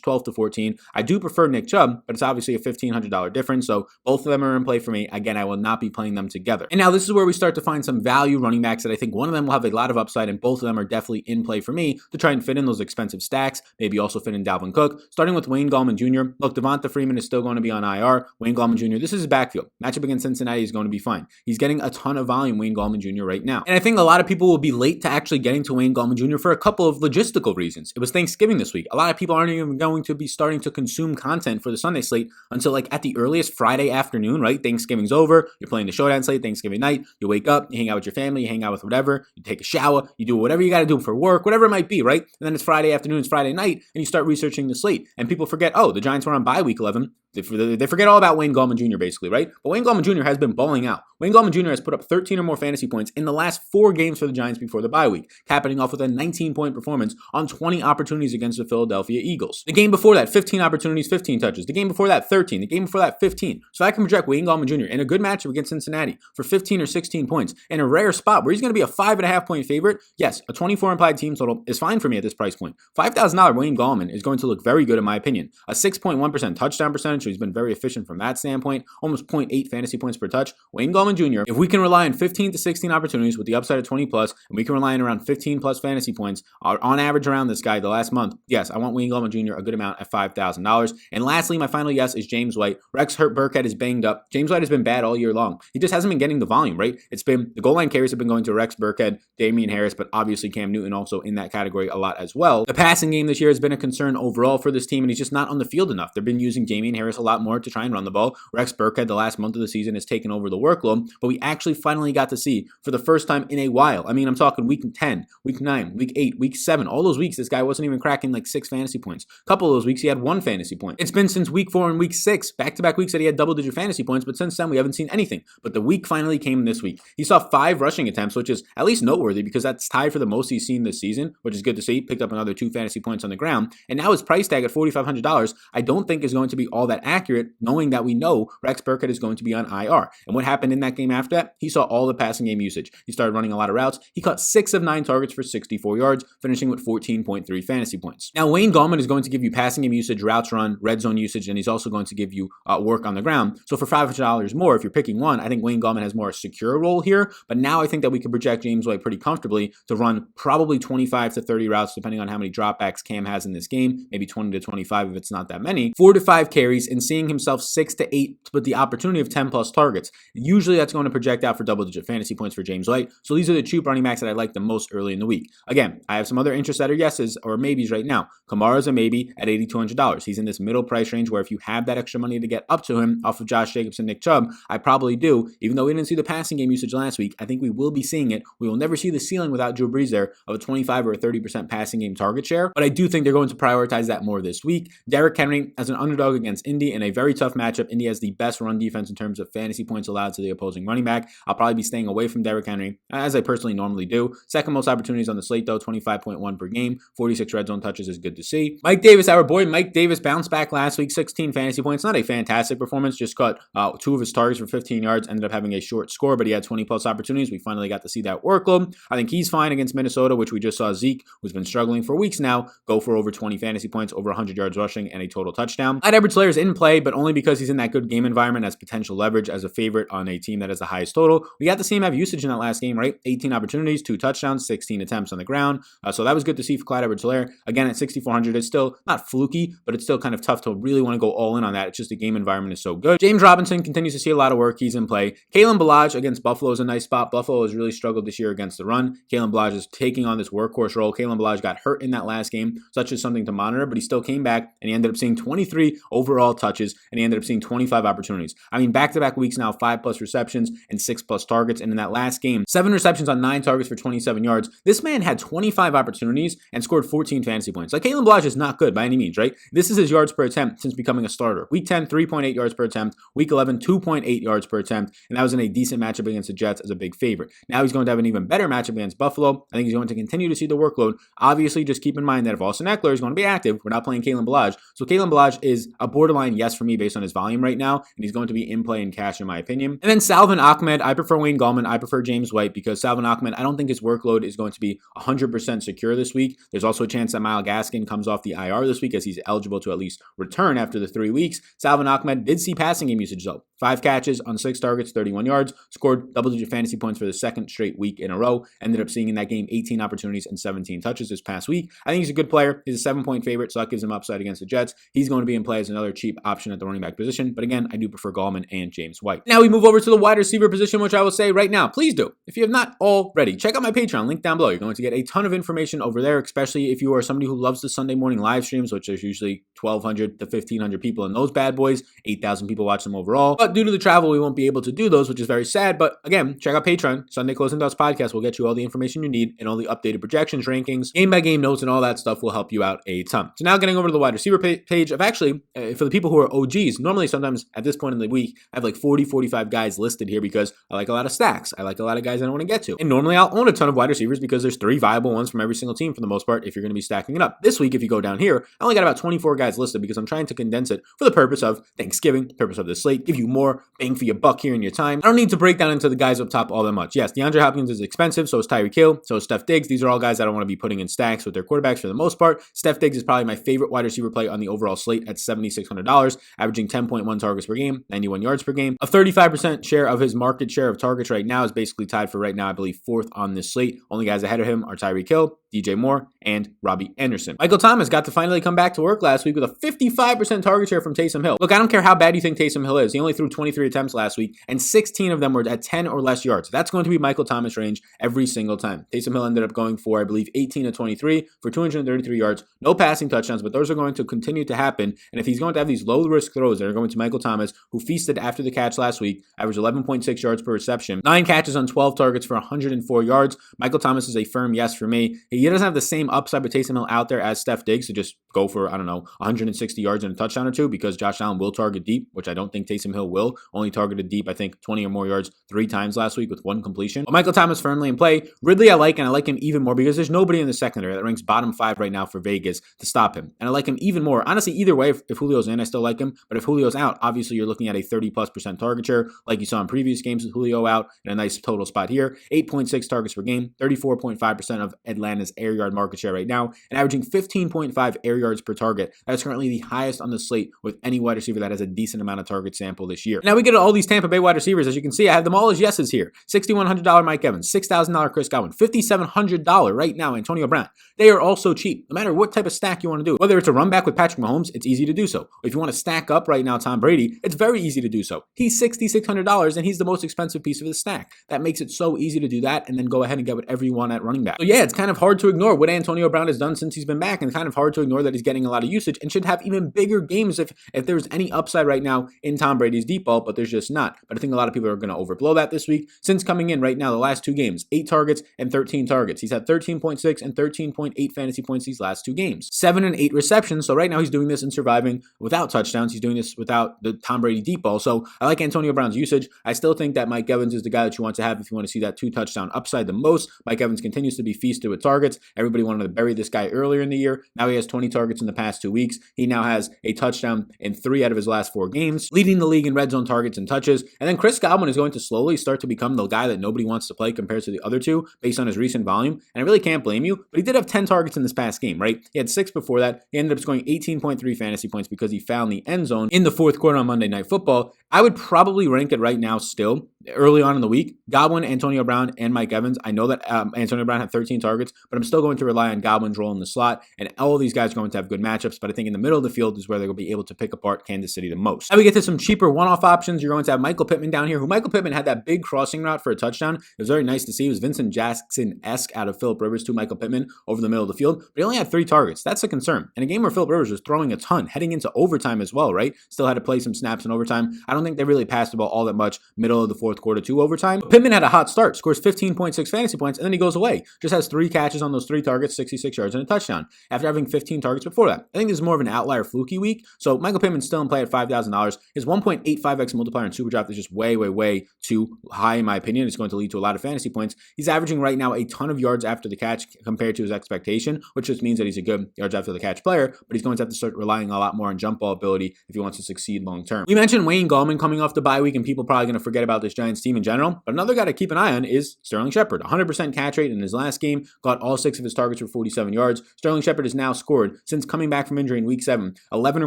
Speaker 1: 12 to 14. I do prefer Nick Chubb, but it's obviously a $1,500 difference. So both of them are in play for me. Again, I will not be playing them together. And now this is where we start to find some value running backs that I think one of them will have a lot of upside, and both of them are definitely in play for me to try and fit in those expensive stacks, maybe also fit in Dalvin Cook, starting with Wayne Goldman Jr. Look, Devonta Freeman is still going to be on IR. Wayne Goldman Jr., this is his backfield. Matchup against Cincinnati is going to be fine. He's getting a ton of volume, Wayne Goldman Jr. right now. And I think a lot of people will be late to actually getting to Wayne Goldman Jr. for a couple of logistical reasons. It was Thanksgiving this week. A lot of people aren't even going to be starting to consume content for the Sunday slate until like at the earliest Friday afternoon, right? Thanksgiving's over. You're playing the showdown slate Thanksgiving night. You wake up, you hang out with your family, you hang out with whatever, you take a shower, you do whatever you got to do for work, whatever it might be, right? And then it's Friday afternoon, it's Friday night, and you start researching the slate. And people forget, oh, the Giants were on bye week 11. They forget all about Wayne Goldman Jr. basically, right? But Wayne Goldman Jr. has been balling out. Wayne Goldman Jr. has put up 13 or more fantasy points in the last 4 games for the Giants before the bye week, capping off with a 19-point performance on 20 opportunities against the Philadelphia Eagles. The game before that, 15 opportunities, 15 touches. The game before that, 13. The game before that, 15. So I can project Wayne Goldman Jr. in a good matchup against Cincinnati for 15 or 16 points in a rare spot where he's going to be a 5.5-point favorite. Yes, a 24 implied team total is fine for me at this price point. $5,000 Wayne Goldman is going to look very good in my opinion. A 6.1% touchdown percentage, so he's been very efficient from that standpoint, almost 0.8 fantasy points per touch. Wayne Goldman Jr., if we can rely on 15 to 16 opportunities with the upside of 20 plus, and we can rely on around 15 plus fantasy points on average around this guy the last month, yes, I want Wayne Goldman Jr. a good amount at $5,000. And lastly, my final yes is James White. Rex Burkhead is banged up. James White has been bad all year long. He just hasn't been getting the volume, right? It's been the goal line carries have been going to Rex Burkhead, Damian Harris, but obviously Cam Newton also in that category a lot as well. The passing game this year has been a concern overall for this team, and he's just not on the field enough. They've been using Damian Harris a lot more to try and run the ball. Rex Burkhead the last month of the season has taken over the workload, but we actually finally got to see for the first time in a while. I mean, I'm talking week 10, week 9, week 8, week 7. All those weeks, this guy wasn't even cracking like 6 fantasy points. A couple of those weeks, he had 1 fantasy point. It's been since week 4 and week 6, back-to-back weeks that he had double-digit fantasy points, but since then, we haven't seen anything. But the week finally came this week. He saw 5 rushing attempts, which is at least noteworthy because that's tied for the most he's seen this season, which is good to see. Picked up another 2 fantasy points on the ground. And now his price tag at $4,500, I don't think is going to be all that accurate, knowing that we know Rex Burkhead is going to be on IR. And what happened in that game after that? He saw all the passing game usage. He started running a lot of routes. He caught 6 of 9 targets for 64 yards, finishing with 14.3 fantasy points. Now, Wayne Goldman is going to give you passing game usage, routes run, red zone usage, and he's also going to give you work on the ground. So for $500 more, if you're picking one, I think Wayne Goldman has more a secure role here. But now I think that we could project James White pretty comfortably to run probably 25 to 30 routes, depending on how many dropbacks Cam has in this game, maybe 20 to 25 if it's not that many, 4 to 5 carries, and seeing himself 6 to 8 with the opportunity of 10 plus targets. Usually that's going to project out for double-digit fantasy points for James White. So these are the 2 running backs that I like the most early in the week. Again, I have some other interests that are yeses or maybes right now. Kamara's a maybe at $8,200. He's in this middle price range where if you have that extra money to get up to him off of Josh Jacobs and Nick Chubb, I probably do. Even though we didn't see the passing game usage last week, I think we will be seeing it. We will never see the ceiling without Drew Brees there of a 25 or a 30% passing game target share, but I do think they're going to prioritize that more this week. Derrick Henry as an underdog against Indy in a very tough matchup. Indy has the best run defense in terms of fantasy points allowed to the opposing opposing running back. I'll probably be staying away from Derrick Henry, as I personally normally do. Second most opportunities on the slate, though, 25.1 per game. 46 red zone touches is good to see. Mike Davis, our boy Mike Davis, bounced back last week, 16 fantasy points. Not a fantastic performance, just caught 2 of his targets for 15 yards, ended up having a short score, but he had 20 plus opportunities. We finally got to see that workload. I think he's fine against Minnesota, which we just saw Zeke, who's been struggling for weeks now, go for over 20 fantasy points, over 100 yards rushing, and a total touchdown. Clyde Edwards-Helaire is in play, but only because he's in that good game environment as potential leverage as a favorite on a team that has the highest total. We got to see him have usage in that last game, right? 18 opportunities, 2 touchdowns, 16 attempts on the ground. So that was good to see for Clyde Edwards-Helaire. Again, at 6,400, it's still not fluky, but it's still kind of tough to really want to go all in on that. It's just the game environment is so good. James Robinson continues to see a lot of work. He's in play. Kalen Ballage against Buffalo is a nice spot. Buffalo has really struggled this year against the run. Kalen Ballage is taking on this workhorse role. Kalen Ballage got hurt in that last game, such as something to monitor, but he still came back and he ended up seeing 23 overall touches and he ended up seeing 25 opportunities. I mean, back-to-back weeks now, 5 plus receptions and 6 plus targets. And in that last game, 7 receptions on 9 targets for 27 yards. This man had 25 opportunities and scored 14 fantasy points. Like, Kalen Ballage is not good by any means, right? This is his yards per attempt since becoming a starter. Week 10, 3.8 yards per attempt. Week 11, 2.8 yards per attempt. And that was in a decent matchup against the Jets as a big favorite. Now he's going to have an even better matchup against Buffalo. I think he's going to continue to see the workload. Obviously, just keep in mind that if Austin Eckler is going to be active, we're not playing Kalen Ballage. So Kalen Ballage is a borderline yes for me based on his volume right now, and he's going to be in play in cash in my opinion. And then Salvon Ahmed, I prefer Wayne Gallman. I prefer James White because Salvon Ahmed, I don't think his workload is going to be 100% secure this week. There's also a chance that Myles Gaskin comes off the IR this week as he's eligible to at least return after the 3 weeks. Salvon Ahmed did see passing game usage though. 5 catches on 6 targets, 31 yards, scored double-digit fantasy points for the second straight week in a row. Ended up seeing in that game 18 opportunities and 17 touches this past week. I think he's a good player. He's a 7-point favorite, so that gives him upside against the Jets. He's going to be in play as another cheap option at the running back position. But again, I do prefer Gallman and James White. Now we move over to the wide receiver position, which I will say right now, please do. If you have not already, check out my Patreon, link down below. You're going to get a ton of information over there, especially if you are somebody who loves the Sunday morning live streams, which there's usually 1,200 to 1,500 people in those bad boys. 8,000 people watch them overall. But due to the travel, we won't be able to do those, which is very sad. But again, check out Patreon. Sunday Closing Thoughts podcast will get you all the information you need and all the updated projections, rankings, game-by-game notes, and all that stuff will help you out a ton. So now getting over to the wide receiver page, I've actually, for the people who are OGs, normally sometimes at this point in the week, I have like 40, 45 guys listed here because I like a lot of stacks. I like a lot of guys I don't want to get to. And normally I'll own a ton of wide receivers because there's 3 viable ones from every single team for the most part if you're going to be stacking it up. This week, if you go down here, I only got about 24 guys listed because I'm trying to condense it for the purpose of Thanksgiving, purpose of the slate, give you more bang for your buck here in your time. I don't need to break down into the guys up top all that much. Yes, DeAndre Hopkins is expensive, so is Tyreek Hill, so is Steph Diggs. These are all guys I don't want to be putting in stacks with their quarterbacks for the most part. Steph Diggs is probably my favorite wide receiver play on the overall slate at $7,600, averaging 10.1 targets per game, 91 yards per game. A 35% share of his market share of targets right now is basically tied for right now, I believe, 4th on this slate. Only guys ahead of him are Tyreek Hill, DJ Moore, and Robbie Anderson. Michael Thomas got to finally come back to work last week with a 55% target share from Taysom Hill. Look, I don't care how bad you think Taysom Hill is. He only threw 23 attempts last week, and 16 of them were at 10 or less yards. That's going to be Michael Thomas range every single time. Taysom Hill ended up going for, I believe, 18 to 23 for 233 yards. No passing touchdowns, but those are going to continue to happen. And if he's going to have these low-risk throws that are going to Michael Thomas, who feasted after the catch last week, averaged 11.6 yards per reception, 9 catches on 12 targets for 104 yards. Michael Thomas is a firm yes for me. He doesn't have the same upside with Taysom Hill out there as Steph Diggs to just go for, 160 yards and a touchdown or 2 because Josh Allen will target deep, which I don't think Taysom Hill will. Only targeted deep, I think, 20 or more yards 3 times last week with 1 completion. But Michael Thomas firmly in play. Ridley I like, and I like him even more because there's nobody in the secondary that ranks bottom 5 right now for Vegas to stop him. And I like him even more. Honestly, either way, if Julio's in, I still like him. But if Julio's out, obviously you're looking at a 30+% target share like you saw in previous games with Julio out, and a nice total spot here. 8.6 targets per game, 34.5% of Atlanta's air yard market share right now, and averaging 15.5 air yards per target. That's currently the highest on the slate with any wide receiver that has a decent amount of target sample this year. Now we get to all these Tampa Bay wide receivers. As you can see, I have them all as yeses here. $6,100 Mike Evans, $6,000 Chris Godwin, $5,700 right now Antonio Brown. They are all so cheap. No matter what type of stack you want to do, whether it's a run back with Patrick Mahomes, it's easy to do so. If you want to stack up right now Tom Brady, it's very easy to do so. He's $6,600 and he's the most expensive piece of the stack. That makes it so easy to do that and then go ahead and get whatever you want at running back. So yeah, it's kind of hard to ignore what Antonio Brown has done since he's been back, and kind of hard to ignore that he's getting a lot of usage and should have even bigger games if there's any upside right now in Tom Brady's deep ball, but there's just not. But I think a lot of people are going to overblow that this week. Since coming in right now, the last 2 games, 8 targets and 13 targets. He's had 13.6 and 13.8 fantasy points these last 2 games. 7 and 8 receptions. So right now he's doing this and surviving without touchdowns. He's doing this without the Tom Brady deep ball. So I like Antonio Brown's usage. I still think that Mike Evans is the guy that you want to have if you want to see that 2-touchdown upside the most. Mike Evans continues to be feasted with targets. Everybody wanted to bury this guy earlier in the year. Now he has 20 targets in the past 2 weeks. He now has a touchdown in 3 out of his last 4 games, leading the league in red zone targets and touches. And then Chris Goblin is going to slowly start to become the guy that nobody wants to play compared to the other two based on his recent volume. And I really can't blame you, but he did have 10 targets in this past game, right? He had 6 before that. He ended up scoring 18.3 fantasy points because he found the end zone in the fourth quarter on Monday Night Football. I would probably rank it right now still, early on in the week, Goblin, Antonio Brown, and Mike Evans. I know that Antonio Brown had 13 targets, but I'm still going to rely on Goblin's role in the slot, and all of these guys are going to have good matchups, but I think in the middle of the field is where they're going to be able to pick apart Kansas City the most. Now we get to some cheaper one-off options. You're going to have Michael Pittman down here, who Michael Pittman had that big crossing route for a touchdown. It was very nice to see. It was Vincent Jackson-esque out of Phillip Rivers to Michael Pittman over the middle of the field, but he only had 3 targets. That's a concern. In a game where Phillip Rivers was throwing a ton, heading into overtime as well, right? Still had to play some snaps in overtime. I don't think they really passed the ball all that much middle of the fourth quarter to overtime. But Pittman had a hot start, scores 15.6 fantasy points, and then he goes away. Just has 3 catches on those 3 targets, 66 yards, and a touchdown after having 15 targets before that. I think this is more of an outlier fluky week. So Michael Pittman's still in play at $5,000. His 1.85x multiplier in Superdraft is just way too high in my opinion. It's going to lead to a lot of fantasy points. He's averaging right now a ton of yards after the catch compared to his expectation, which just means that he's a good yards after the catch player, but he's going to have to start relying a lot more on jump ball ability if he wants to succeed long term. We mentioned Wayne Gallman coming off the bye week, and people probably going to forget about this Giants team in general, but another guy to keep an eye on is Sterling Shepard. 100% catch rate in his last game, got all 6 of his targets for 47 yards. Sterling Shepard has now scored, since coming back from injury in week 7, 11 or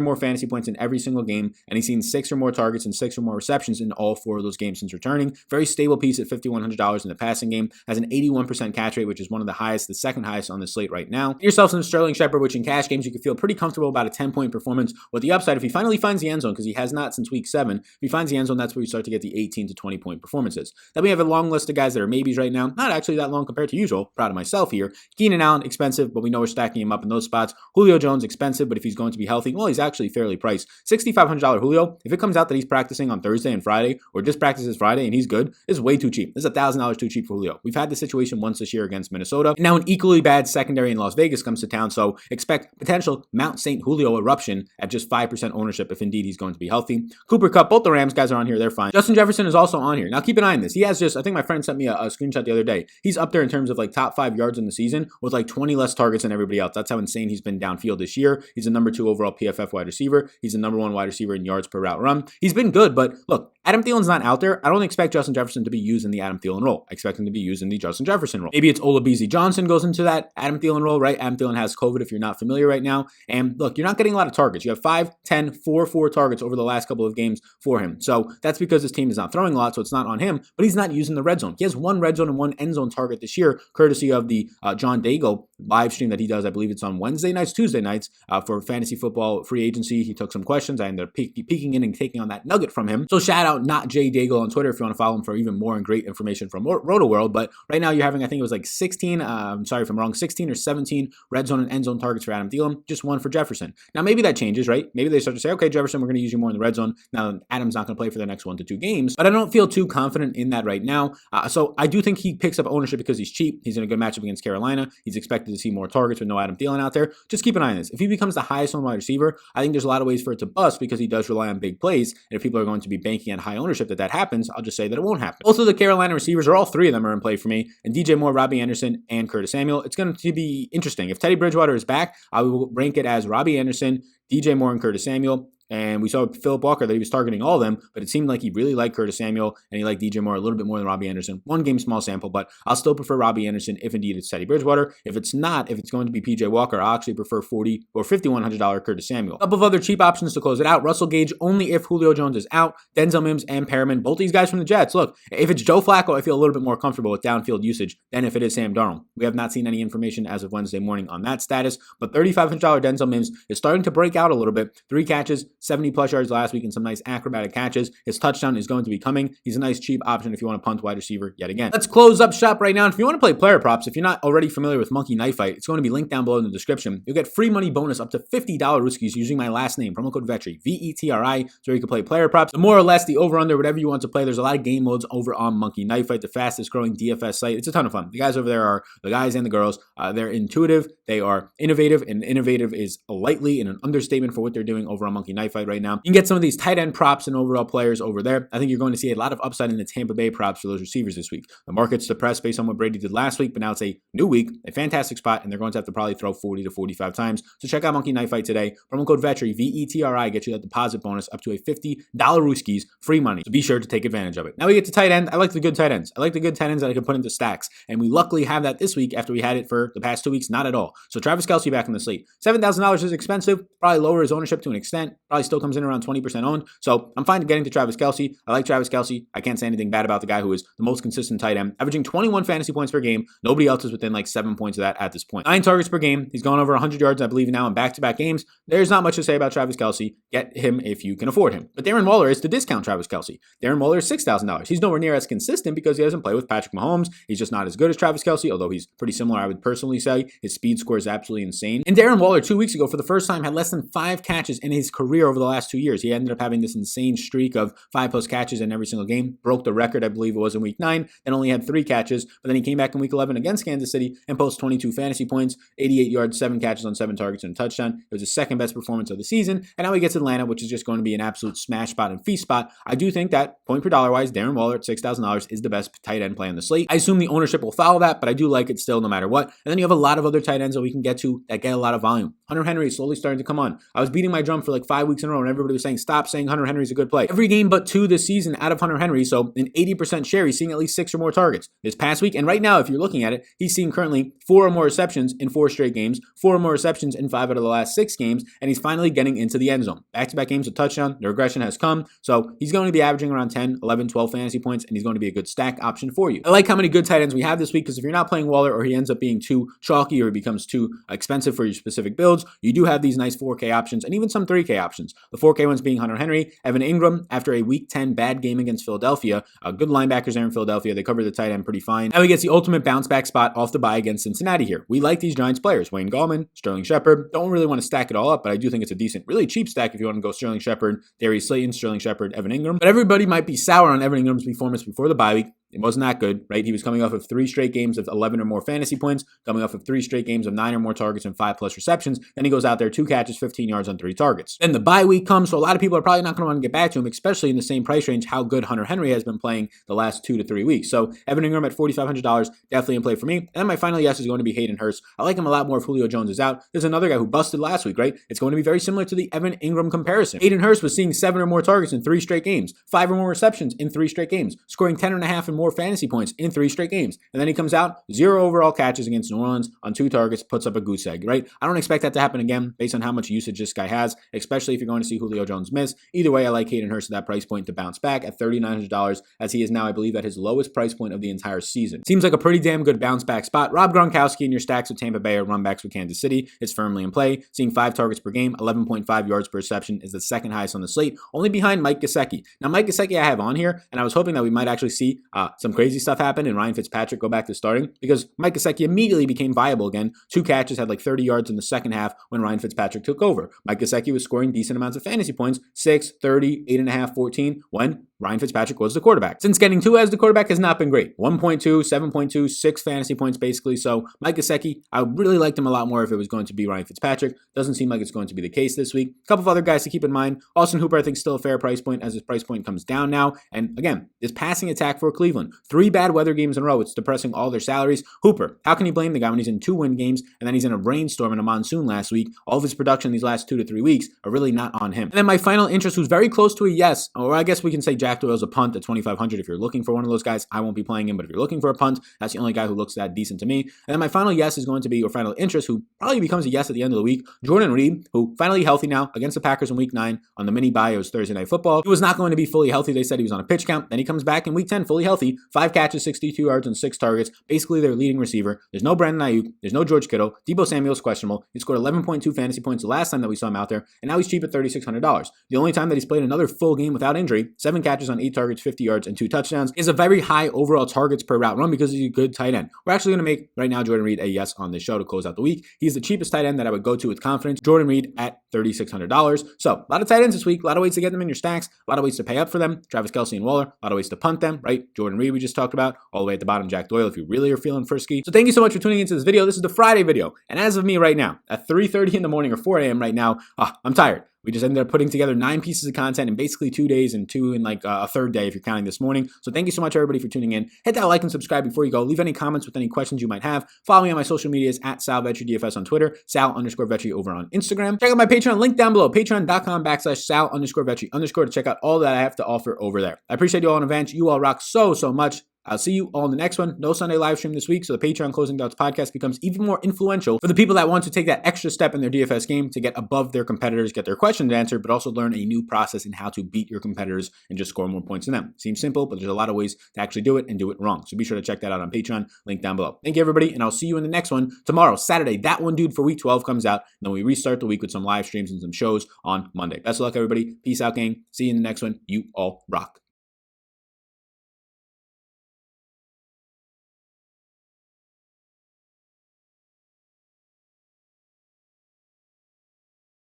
Speaker 1: more fantasy points in every single game, and he's seen 6 or more targets and 6 or more receptions in all 4 of those games since returning. Very stable piece at $5,100 in the passing game, has an 81% catch rate, which is one of the highest, the second highest on the slate right now. Get yourself some Sterling Shepard, which in cash games you can feel pretty comfortable about a 10-point performance with the upside if he finally finds the end zone, because he has not since week 7. If he finds the end zone, that's where you start to get the 18 to 20-point performances. Then we have a long list of guys that are maybes right now. Not actually that long compared to usual. Proud of myself here. Keenan Allen, expensive, but we know we're stacking him up in those spots. Julio Jones, expensive, but if he's going to be healthy, well, he's actually fairly priced. $6,500 Julio, if it comes out that he's practicing on Thursday and Friday, or just practices Friday and he's good, is way too cheap. This is $1,000 too cheap for Julio. We've had this situation once this year against Minnesota. And now an equally bad secondary in Las Vegas comes to town, so expect potential Mount St. Julio eruption at just 5% ownership if indeed he's going to be healthy. Cooper Kupp, both the Rams guys are on here, they're fine. Justin Jefferson is also on here. Now keep an eye on this. He has just, I think my friend sent me a screenshot the other day. He's up there in terms of like top 5 yards in the season with like 20 less targets than everybody else. That's how insane he's been downfield this year. He's a number 2 overall PFF wide receiver. He's a number 1 wide receiver in yards per route run. He's been good, but look, Adam Thielen's not out there. I don't expect Justin Jefferson to be used in the Adam Thielen role. I expect him to be used in the Justin Jefferson role. Maybe it's Olabisi Johnson goes into that Adam Thielen role, right? Adam Thielen has COVID if you're not familiar right now. And look, you're not getting a lot of targets. You have 5, 10, 4 targets over the last couple of games for him. So that's because his team is not throwing a lot, so it's not on him, but he's not using the red zone. He has 1 red zone and 1 end zone target this year, courtesy of the John Daigle live stream that he does. I believe it's on Wednesday nights, Tuesday nights for fantasy football free agency. He took some questions. I ended up peeking in and taking on that nugget from him. So shout out not Jay Daigle on Twitter if you want to follow him for even more and great information from Roto World. But right now you're having, I think it was like 16, I'm sorry if I'm wrong, 16 or 17 red zone and end zone targets for Adam Thielen, just 1 for Jefferson. Now maybe that changes, right? Maybe they start to say, okay, Jefferson, we're going to use you more in the red zone. Now Adam's not going to play for the next 1 to 2 games, but I don't feel too confident in that right now. So I do think he picks up ownership because he's cheap. He's in a good matchup against Carolina. He's expected to see more targets with no Adam Thielen out there. Just keep an eye on this. If he becomes the highest on wide receiver, I think there's a lot of ways for it to bust because he does rely on big plays. And if people are going to be banking on high ownership that happens, I'll just say that it won't happen. Both of the Carolina receivers, or all 3 of them, are in play for me. And DJ Moore, Robbie Anderson, and Curtis Samuel. It's going to be interesting. If Teddy Bridgewater is back, I will rank it as Robbie Anderson, DJ Moore, and Curtis Samuel. And we saw with Philip Walker that he was targeting all of them, but it seemed like he really liked Curtis Samuel and he liked DJ Moore a little bit more than Robbie Anderson. 1 game, small sample, but I'll still prefer Robbie Anderson if indeed it's Teddy Bridgewater. If it's not, if it's going to be PJ Walker, I'll actually prefer $40 or $5,100 Curtis Samuel. A couple of other cheap options to close it out. Russell Gage only if Julio Jones is out. Denzel Mims and Perriman, both these guys from the Jets. Look, if it's Joe Flacco, I feel a little bit more comfortable with downfield usage than if it is Sam Darnold. We have not seen any information as of Wednesday morning on that status, but $3,500 Denzel Mims is starting to break out a little bit. 3 catches, 70 plus yards last week and some nice acrobatic catches. His touchdown is going to be coming. He's a nice cheap option if you want to punt wide receiver yet again. Let's close up shop right now. And if you want to play player props, if you're not already familiar with Monkey Knife Fight, it's going to be linked down below in the description. You'll get free money bonus up to $50 Rooskies using my last name, promo code Vetri, VETRI, so you can play player props. The more or less, the over-under, whatever you want to play. There's a lot of game modes over on Monkey Knife Fight, the fastest growing DFS site. It's a ton of fun. The guys over there are the guys and the girls. They're intuitive. They are innovative, and innovative is lightly in an understatement for what they're doing over on Monkey Knife Night Fight right now. You can get some of these tight end props and overall players over there. I think you're going to see a lot of upside in the Tampa Bay props for those receivers this week. The market's depressed based on what Brady did last week, but now it's a new week, a fantastic spot, and they're going to have to probably throw 40 to 45 times. So check out Monkey Night Fight today. Promo code Vetri, VETRI, get you that deposit bonus up to a $50 Rooskies, free money. So be sure to take advantage of it. Now we get to tight end. I like the good tight ends. I like the good tight ends that I can put into stacks. And we luckily have that this week after we had it for the past 2 weeks, not at all. So Travis Kelce back in the slate. $7,000 is expensive. Probably lower his ownership to an extent. Probably still comes in around 20% owned. So I'm fine getting to Travis Kelce. I like Travis Kelce. I can't say anything bad about the guy who is the most consistent tight end, averaging 21 fantasy points per game. Nobody else is within like 7 points of that at this point. 9 targets per game. He's gone over 100 yards, I believe, now in back-to-back games. There's not much to say about Travis Kelce. Get him if you can afford him. But Darren Waller is to discount Travis Kelce. Darren Waller is $6,000. He's nowhere near as consistent because he doesn't play with Patrick Mahomes. He's just not as good as Travis Kelce, although he's pretty similar, I would personally say. His speed score is absolutely insane. And Darren Waller 2 weeks ago, for the first time, had less than 5 catches in his career over the last 2 years. He ended up having this insane streak of 5+ catches in every single game. Broke the record, I believe it was in week 9, then only had 3 catches. But then he came back in week 11 against Kansas City and posted 22 fantasy points, 88 yards, 7 catches on 7 targets and a touchdown. It was his second best performance of the season. And now he gets Atlanta, which is just going to be an absolute smash spot and feast spot. I do think that point per dollar wise, Darren Waller at $6,000 is the best tight end play on the slate. I assume the ownership will follow that, but I do like it still no matter what. And then you have a lot of other tight ends that we can get to that get a lot of volume. Hunter Henry is slowly starting to come on. I was beating my drum for like 5 weeks in a row and everybody was saying, stop saying Hunter Henry is a good play. Every game but 2 this season out of Hunter Henry, so an 80% share, he's seeing at least 6 or more targets this past week. And right now, if you're looking at it, he's seeing currently 4 or more receptions in 4 straight games, 4 or more receptions in 5 out of the last 6 games, and he's finally getting into the end zone. Back-to-back games with touchdown, the regression has come, so he's going to be averaging around 10, 11, 12 fantasy points, and he's going to be a good stack option for you. I like how many good tight ends we have this week, because if you're not playing Waller or he ends up being too chalky or he becomes too expensive for your specific builds, you do have these nice 4K options and even some 3K options. The 4K ones being Hunter Henry, Evan Ingram after a week 10 bad game against Philadelphia. Good linebackers there in Philadelphia. They cover the tight end pretty fine. Now he gets the ultimate bounce back spot off the bye against Cincinnati here. We like these Giants players. Wayne Goblin, Sterling Shepard. Don't really want to stack it all up, but I do think it's a decent, really cheap stack if you want to go Sterling Shepard, Darius Slayton, Sterling Shepard, Evan Ingram. But everybody might be sour on Evan Ingram's performance before the bye week. It wasn't that good, right? He was coming off of 3 straight games of 11 or more fantasy points, coming off of 3 straight games of 9 or more targets and 5+ receptions. Then he goes out there, 2 catches, 15 yards on 3 targets. Then the bye week comes, so a lot of people are probably not going to want to get back to him, especially in the same price range how good Hunter Henry has been playing the last 2 to 3 weeks. So Evan Ingram at $4,500, definitely in play for me. And then my final yes is going to be Haydenhurst. I like him a lot more if Julio Jones is out. There's another guy who busted last week, right? It's going to be very similar to the Evan Ingram comparison. Haydenhurst was seeing 7 or more targets in 3 straight games, 5 or more receptions in 3 straight games, scoring 10.5 and more fantasy points in 3 straight games. And then he comes out, 0 overall catches against New Orleans on 2 targets, puts up a goose egg, right? I don't expect that to happen again based on how much usage this guy has, especially if you're going to see Julio Jones miss. Either way, I like Haydenhurst at that price point to bounce back at $3,900 as he is now, I believe, at his lowest price point of the entire season. Seems like a pretty damn good bounce back spot. Rob Gronkowski in your stacks with Tampa Bay or run backs with Kansas City is firmly in play. Seeing 5 targets per game, 11.5 yards per reception is the second highest on the slate, only behind Mike Gesicki. Now, Mike Gesicki I have on here, and I was hoping that we might actually see some crazy stuff happen and Ryan Fitzpatrick go back to starting because Mike Gesicki immediately became viable again. 2 catches, had like 30 yards in the second half when Ryan Fitzpatrick took over. Mike Gesicki was scoring decent amounts of fantasy points, 6, 30, 8.5, 14, when Ryan Fitzpatrick was the quarterback. Since getting 2 as the quarterback has not been great. 1.2, 7.2, 6 fantasy points basically. So Mike Gesicki, I really liked him a lot more if it was going to be Ryan Fitzpatrick. Doesn't seem like it's going to be the case this week. A couple of other guys to keep in mind. Austin Hooper, I think, still a fair price point as his price point comes down now. And again, this passing attack for Cleveland. 3 bad weather games in a row. It's depressing all their salaries. Hooper, how can you blame the guy when he's in 2 win games and then he's in a rainstorm and a monsoon last week? All of his production these last 2 to 3 weeks are really not on him. And then my final interest, who's very close to a yes, or I guess we can say Jack Doyle's a punt at $2,500 if you're looking for one of those guys. I won't be playing him, but if you're looking for a punt, that's the only guy who looks that decent to me. And then my final yes is going to be, or final interest, who probably becomes a yes at the end of the week, Jordan Reed, who finally healthy now against the Packers in week 9 on the mini bye. It was Thursday Night Football. He was not going to be fully healthy. They said he was on a pitch count. Then he comes back in week 10 fully healthy, 5 catches, 62 yards, and 6 targets. Basically their leading receiver. There's no Brandon Ayuk. There's no George Kittle. Deebo Samuel's questionable. He scored 11.2 fantasy points the last time that we saw him out there, and now he's cheap at $3,600. The only time that he's played another full game without injury, 7 catches on 8 targets, 50 yards, and 2 touchdowns, is a very high overall targets per route run because he's a good tight end. We're actually going to make right now Jordan Reed a yes on this show to close out the week. He's the cheapest tight end that I would go to with confidence. Jordan Reed at $3,600. So a lot of tight ends this week, a lot of ways to get them in your stacks, a lot of ways to pay up for them. Travis Kelce and Waller, a lot of ways to punt them, right? Jordan Reed we just talked about, all the way at the bottom, Jack Doyle if you really are feeling frisky. So thank you so much for tuning into this video. This is the Friday video. And as of me right now, at 3:30 in the morning or 4 a.m. right now, I'm tired. We just ended up putting together 9 pieces of content in basically 2 days and 2 in like a third day if you're counting this morning. So thank you so much, everybody, for tuning in. Hit that like and subscribe before you go. Leave any comments with any questions you might have. Follow me on my social medias at Sal Vetri DFS on Twitter, Sal_Vetri over on Instagram. Check out my Patreon link down below, patreon.com/Sal_Vetri_ to check out all that I have to offer over there. I appreciate you all in advance. You all rock so much. I'll see you all in the next one. No Sunday live stream this week, so the Patreon Closing Thoughts podcast becomes even more influential for the people that want to take that extra step in their DFS game to get above their competitors, get their questions answered, but also learn a new process in how to beat your competitors and just score more points than them. Seems simple, but there's a lot of ways to actually do it and do it wrong. So be sure to check that out on Patreon, link down below. Thank you, everybody, and I'll see you in the next one tomorrow, Saturday. That one, dude, for week 12 comes out, and then we restart the week with some live streams and some shows on Monday. Best of luck, everybody. Peace out, gang. See you in the next one. You all rock.